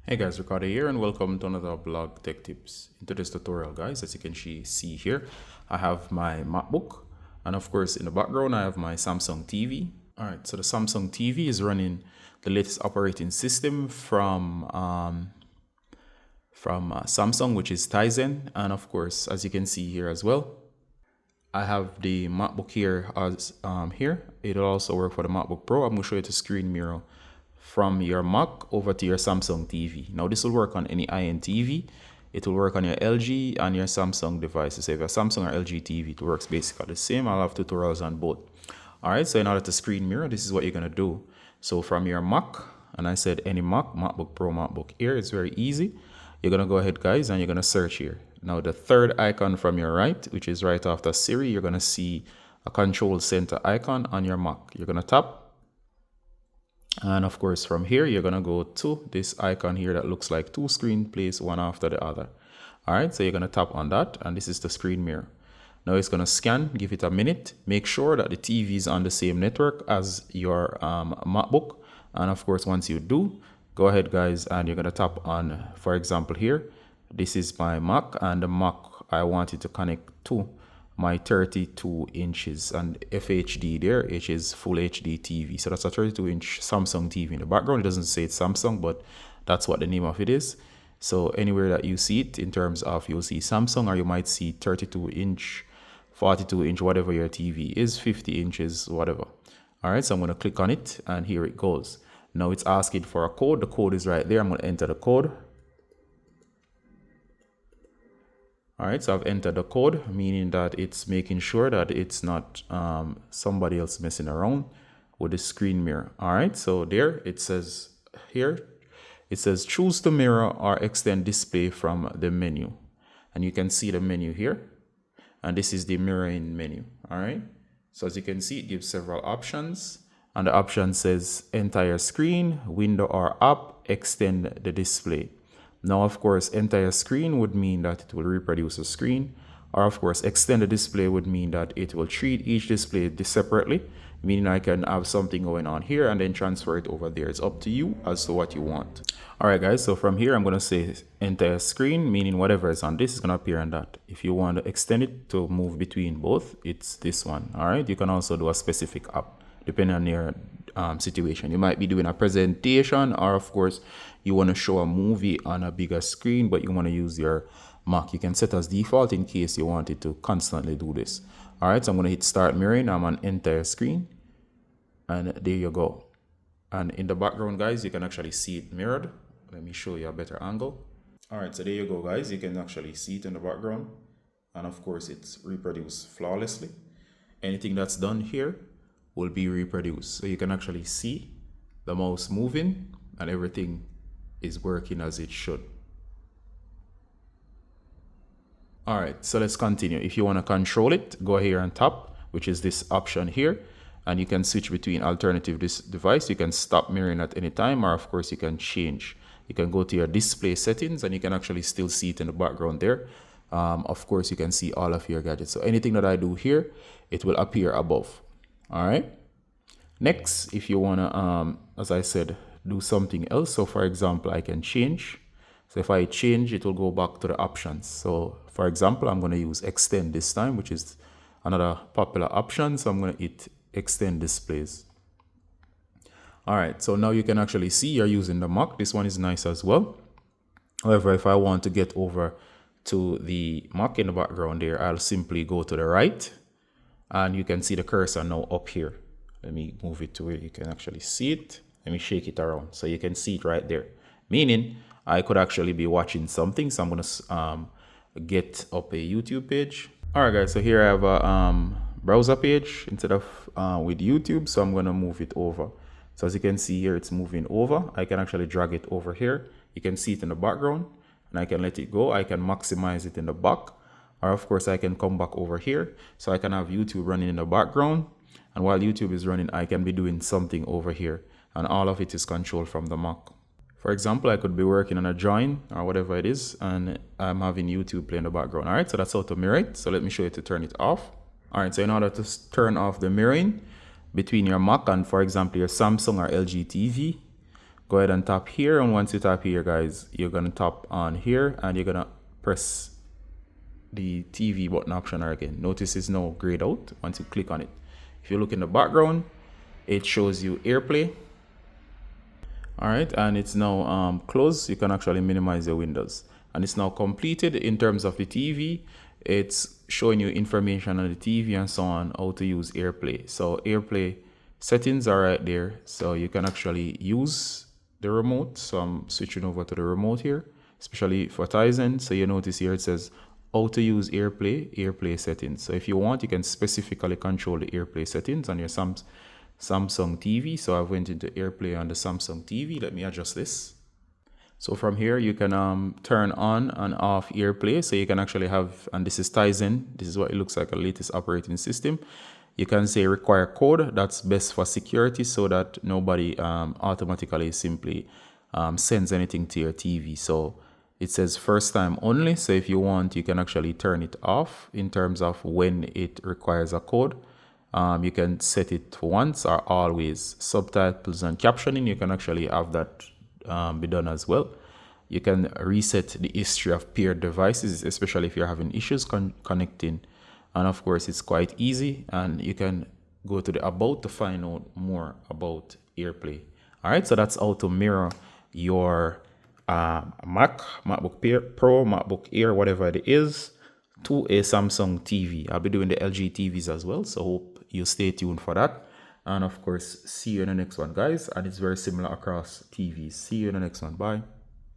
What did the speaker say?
Hey guys, Ricardo here and welcome to another blog tech tips. In today's tutorial guys, as you can see here, I have my MacBook and of course in the background I have my Samsung TV. Alright, so the Samsung TV is running the latest operating system from Samsung, which is Tizen, and of course as you can see here as well, I have the MacBook here as here. It'll also work for the MacBook Pro. I'm going to show you the screen mirror from your Mac over to your Samsung TV. Now this will work on any high-end TV. It will work on your LG and your Samsung devices. So if you have Samsung or LG TV, it works basically the same. I'll have tutorials on both. Alright, so in order to screen mirror, this is what you're going to do. So from your Mac, and I said any Mac, MacBook Pro, MacBook Air, it's very easy. You're going to go ahead guys and you're going to search here. Now the third icon from your right, which is right after Siri, you're going to see a control center icon on your Mac. You're going to tap. And of course from here you're gonna go to this icon here that looks like two screen placed one after the other. Alright, so you're gonna tap on that and this is the screen mirror. Now it's gonna scan, give it a minute, make sure that the TV is on the same network as your MacBook, and of course once you do, go ahead guys and you're gonna tap on, for example here, this is my Mac and the Mac I want it to connect to my 32 inches and FHD there, which is full HD TV. So that's a 32 inch Samsung TV. In the background, it doesn't say it's Samsung, but that's what the name of it is. So anywhere that you see it in terms of, you'll see Samsung, or you might see 32 inch, 42 inch, whatever your TV is, 50 inches, whatever. All right, so I'm going to click on it and here it goes. Now it's asking for a code. The code is right there. I'm going to enter the code. Alright, so I've entered the code, meaning that it's making sure that it's not somebody else messing around with the screen mirror. Alright, so there it says here, it says choose to mirror or extend display from the menu. And you can see the menu here. And this is the mirroring menu. Alright, so as you can see, it gives several options. And the option says entire screen, window or app, extend the display. Now, of course, entire screen would mean that it will reproduce a screen, or of course, extend the display would mean that it will treat each display separately, meaning I can have something going on here and then transfer it over there. It's up to you as to what you want. All right, guys, so from here, I'm going to say entire screen, meaning whatever is on this is going to appear on that. If you want to extend it to move between both, it's this one. All right, you can also do a specific app depending on your situation. You might be doing a presentation, or of course you want to show a movie on a bigger screen, but you want to use your Mac. You can set as default in case you wanted to constantly do this. All right, so I'm going to hit start mirroring. I'm on entire screen and there you go. And in the background guys, you can actually see it mirrored. Let me show you a better angle. All right, so there you go guys, you can actually see it in the background, and of course it's reproduced flawlessly. Anything that's done here will be reproduced. So you can actually see the mouse moving and everything is working as it should. All right, so let's continue. If you want to control it, go here and tap, which is this option here, and you can switch between alternative device. You can stop mirroring at any time, or of course you can change. You can go to your display settings and you can actually still see it in the background there. Of course you can see all of your gadgets. So anything that I do here, it will appear above. All right, next, if you want to as I said, do something else, so for example I can change. So if I change, it will go back to the options. So for example, I'm going to use extend this time, which is another popular option. So I'm going to hit extend displays. All right, so now you can actually see you're using the Mac. This one is nice as well. However, if I want to get over to the Mac in the background there, I'll simply go to the right. And you can see the cursor now up here. Let me move it to where you can actually see it. Let me shake it around so you can see it right there. Meaning I could actually be watching something. So I'm going to get up a YouTube page. All right, guys. So here I have a browser page instead of with YouTube. So I'm going to move it over. So as you can see here, it's moving over. I can actually drag it over here. You can see it in the background and I can let it go. I can maximize it in the back. Or of course I can come back over here, so I can have YouTube running in the background, and while YouTube is running I can be doing something over here, and all of it is controlled from the Mac. For example, I could be working on a drawing or whatever it is, and I'm having YouTube play in the background. All right, so that's how to mirror it. So let me show you to turn it off. All right, so in order to turn off the mirroring between your Mac and, for example, your Samsung or LG TV, Go ahead and tap here, and once you tap here, guys, you're gonna tap on here and you're gonna press the TV button option again. Notice it's now grayed out once you click on it. If you look in the background, it shows you AirPlay. All right, and it's now closed. You can actually minimize your windows, and it's now completed. In terms of the TV, it's showing you information on the TV and so on, how to use AirPlay. So AirPlay settings are right there, so you can actually use the remote. So I'm switching over to the remote here, especially for Tizen. So you notice here it says how to use AirPlay settings. So if you want, you can specifically control the AirPlay settings on your Samsung TV. So I went into AirPlay on the Samsung TV. Let me adjust this. So from here, you can turn on and off AirPlay. So you can actually have, and this is Tizen. This is what it looks like, a latest operating system. You can say require code. That's best for security, so that nobody automatically simply sends anything to your TV. So it says first time only. So if you want, you can actually turn it off in terms of when it requires a code. You can set it once or always. Subtitles and captioning, you can actually have that be done as well. You can reset the history of paired devices, especially if you're having issues connecting. And of course, it's quite easy, and you can go to the about to find out more about AirPlay. All right, so that's how to mirror your MacBook Pro, MacBook Air, whatever it is, to a Samsung TV. I'll be doing the LG TVs as well, so hope you stay tuned for that. And of course, see you in the next one, guys. And it's very similar across TVs. See you in the next one. Bye.